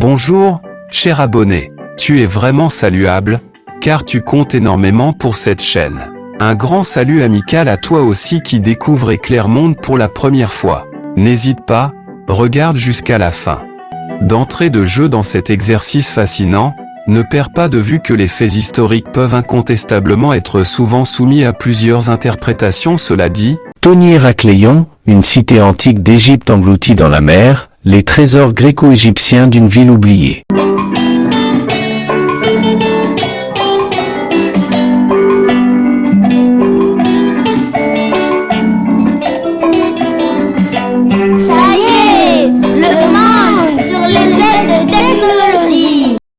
Bonjour, cher abonné. Tu es vraiment saluable, car tu comptes énormément pour cette chaîne. Un grand salut amical à toi aussi qui découvre Éclairmonde pour la première fois. N'hésite pas, regarde jusqu'à la fin. D'entrée de jeu dans cet exercice fascinant, ne perds pas de vue que les faits historiques peuvent incontestablement être souvent soumis à plusieurs interprétations. Cela dit, Tony Héracléon, une cité antique d'Égypte engloutie dans la mer, les trésors gréco-égyptiens d'une ville oubliée.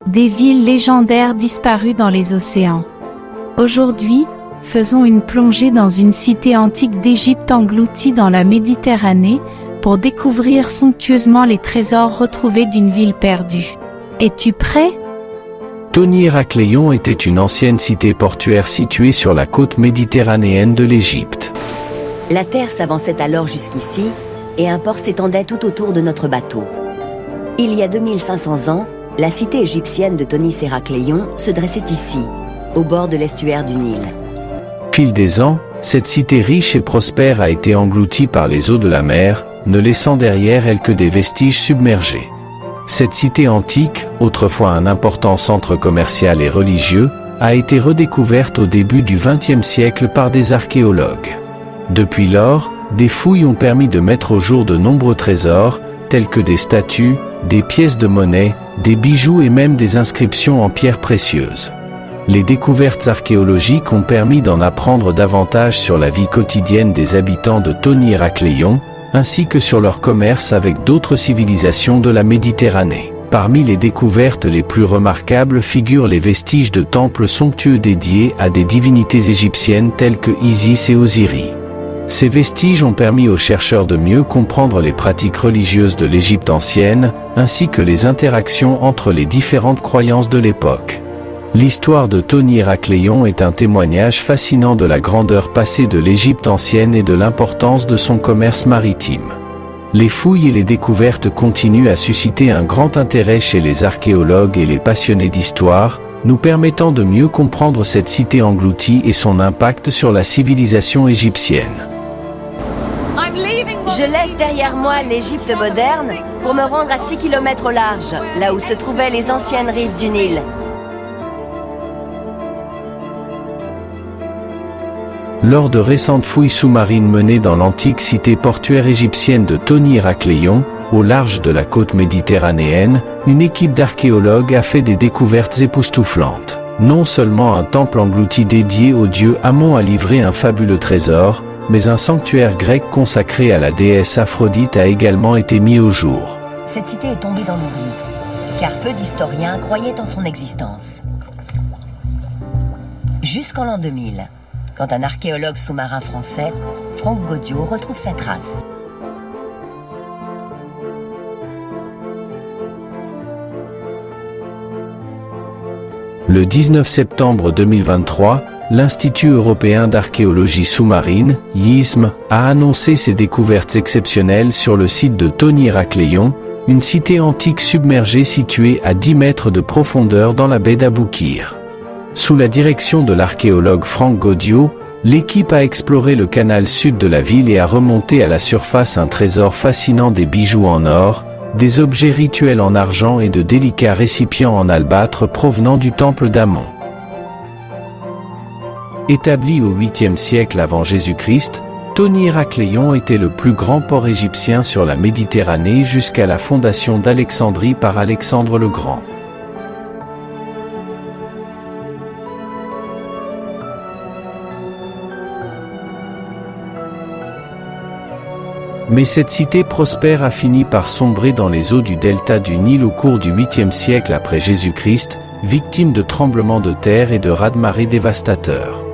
Des villes légendaires disparues dans les océans. Aujourd'hui, faisons une plongée dans une cité antique d'Égypte engloutie dans la Méditerranée pour découvrir somptueusement les trésors retrouvés d'une ville perdue. Es-tu prêt? Tony Héracléon était une ancienne cité portuaire située sur la côte méditerranéenne de l'Égypte. La terre s'avançait alors jusqu'ici et un port s'étendait tout autour de notre bateau. Il y a 2500 ans, la cité égyptienne de Tony Héracléon se dressait ici, au bord de l'estuaire du Nil. Au fil des ans, cette cité riche et prospère a été engloutie par les eaux de la mer, ne laissant derrière elle que des vestiges submergés. Cette cité antique, autrefois un important centre commercial et religieux, a été redécouverte au début du XXe siècle par des archéologues. Depuis lors, des fouilles ont permis de mettre au jour de nombreux trésors, tels que des statues, des pièces de monnaie, des bijoux et même des inscriptions en pierres précieuses. Les découvertes archéologiques ont permis d'en apprendre davantage sur la vie quotidienne des habitants de Tony Héracléon, ainsi que sur leur commerce avec d'autres civilisations de la Méditerranée. Parmi les découvertes les plus remarquables figurent les vestiges de temples somptueux dédiés à des divinités égyptiennes telles que Isis et Osiris. Ces vestiges ont permis aux chercheurs de mieux comprendre les pratiques religieuses de l'Égypte ancienne, ainsi que les interactions entre les différentes croyances de l'époque. L'histoire de Tony Héracléon est un témoignage fascinant de la grandeur passée de l'Égypte ancienne et de l'importance de son commerce maritime. Les fouilles et les découvertes continuent à susciter un grand intérêt chez les archéologues et les passionnés d'histoire, nous permettant de mieux comprendre cette cité engloutie et son impact sur la civilisation égyptienne. Je laisse derrière moi l'Égypte moderne pour me rendre à 6 km au large, là où se trouvaient les anciennes rives du Nil. Lors de récentes fouilles sous-marines menées dans l'antique cité portuaire égyptienne de Tony Héracléon, au large de la côte méditerranéenne, une équipe d'archéologues a fait des découvertes époustouflantes. Non seulement un temple englouti dédié au dieu Amon a livré un fabuleux trésor, mais un sanctuaire grec consacré à la déesse Aphrodite a également été mis au jour. Cette cité est tombée dans l'oubli, car peu d'historiens croyaient en son existence. Jusqu'en l'an 2000, quand un archéologue sous-marin français, Franck Gaudiot, retrouve sa trace. Le 19 septembre 2023, l'Institut européen d'archéologie sous-marine, ISM, a annoncé ses découvertes exceptionnelles sur le site de Tony Héracléon, une cité antique submergée située à 10 mètres de profondeur dans la baie d'Aboukir. Sous la direction de l'archéologue Franck Gaudiot, l'équipe a exploré le canal sud de la ville et a remonté à la surface un trésor fascinant, des bijoux en or, des objets rituels en argent et de délicats récipients en albâtre provenant du temple d'Amon. Établi au 8e siècle avant Jésus-Christ, Tony Héracléon était le plus grand port égyptien sur la Méditerranée jusqu'à la fondation d'Alexandrie par Alexandre le Grand. Mais cette cité prospère a fini par sombrer dans les eaux du delta du Nil au cours du 8e siècle après Jésus-Christ, victime de tremblements de terre et de raz-de-marée dévastateurs.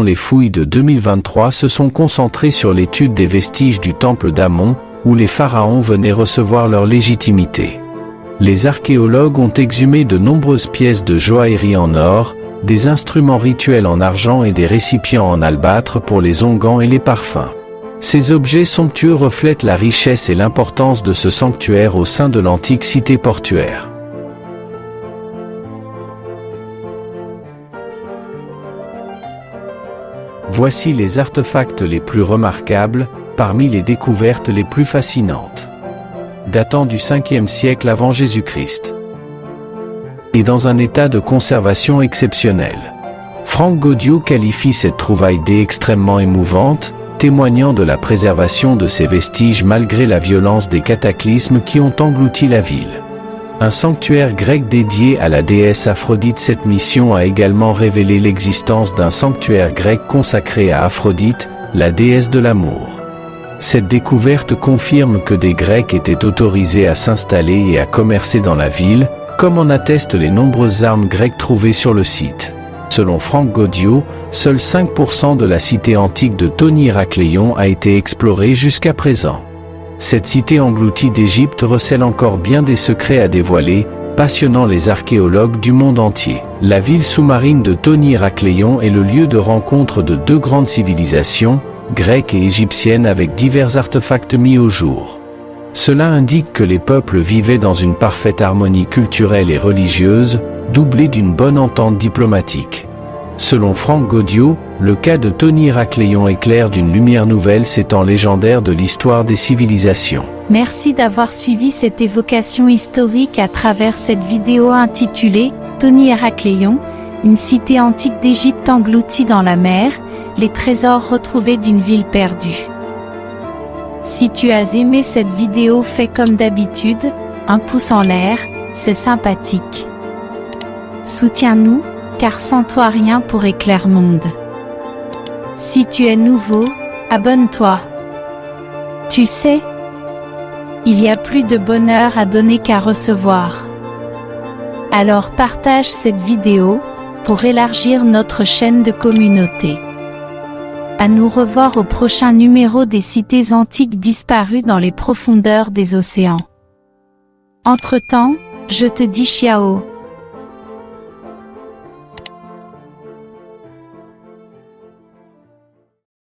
Les fouilles de 2023 se sont concentrées sur l'étude des vestiges du temple d'Amon, où les pharaons venaient recevoir leur légitimité. Les archéologues ont exhumé de nombreuses pièces de joaillerie en or, des instruments rituels en argent et des récipients en albâtre pour les onguents et les parfums. Ces objets somptueux reflètent la richesse et l'importance de ce sanctuaire au sein de l'antique cité portuaire. Voici les artefacts les plus remarquables, parmi les découvertes les plus fascinantes. Datant du 5e siècle avant Jésus-Christ. Et dans un état de conservation exceptionnel. Franck Gaudiau qualifie cette trouvaille d'extrêmement émouvante, témoignant de la préservation de ces vestiges malgré la violence des cataclysmes qui ont englouti la ville. Un sanctuaire grec dédié à la déesse Aphrodite. Cette mission a également révélé l'existence d'un sanctuaire grec consacré à Aphrodite, la déesse de l'amour. Cette découverte confirme que des Grecs étaient autorisés à s'installer et à commercer dans la ville, comme en attestent les nombreuses armes grecques trouvées sur le site. Selon Franck Gaudiau, seuls 5% de la cité antique de Tony-Héracléon a été explorée jusqu'à présent. Cette cité engloutie d'Égypte recèle encore bien des secrets à dévoiler, passionnant les archéologues du monde entier. La ville sous-marine de Tony-Héracléon est le lieu de rencontre de deux grandes civilisations, grecque et égyptienne, avec divers artefacts mis au jour. Cela indique que les peuples vivaient dans une parfaite harmonie culturelle et religieuse, doublée d'une bonne entente diplomatique. Selon Franck Gaudiau, le cas de Tony-Héracléon éclaire d'une lumière nouvelle ces temps légendaires de l'histoire des civilisations. Merci d'avoir suivi cette évocation historique à travers cette vidéo intitulée « Tony-Héracléon, une cité antique d'Égypte engloutie dans la mer, les trésors retrouvés d'une ville perdue ». Si tu as aimé cette vidéo, fais comme d'habitude, un pouce en l'air, c'est sympathique. Soutiens-nous, car sans toi rien pour Éclair Monde. Si tu es nouveau, abonne-toi. Tu sais, il y a plus de bonheur à donner qu'à recevoir. Alors partage cette vidéo, pour élargir notre chaîne de communauté. À nous revoir au prochain numéro des cités antiques disparues dans les profondeurs des océans. Entre-temps, je te dis ciao.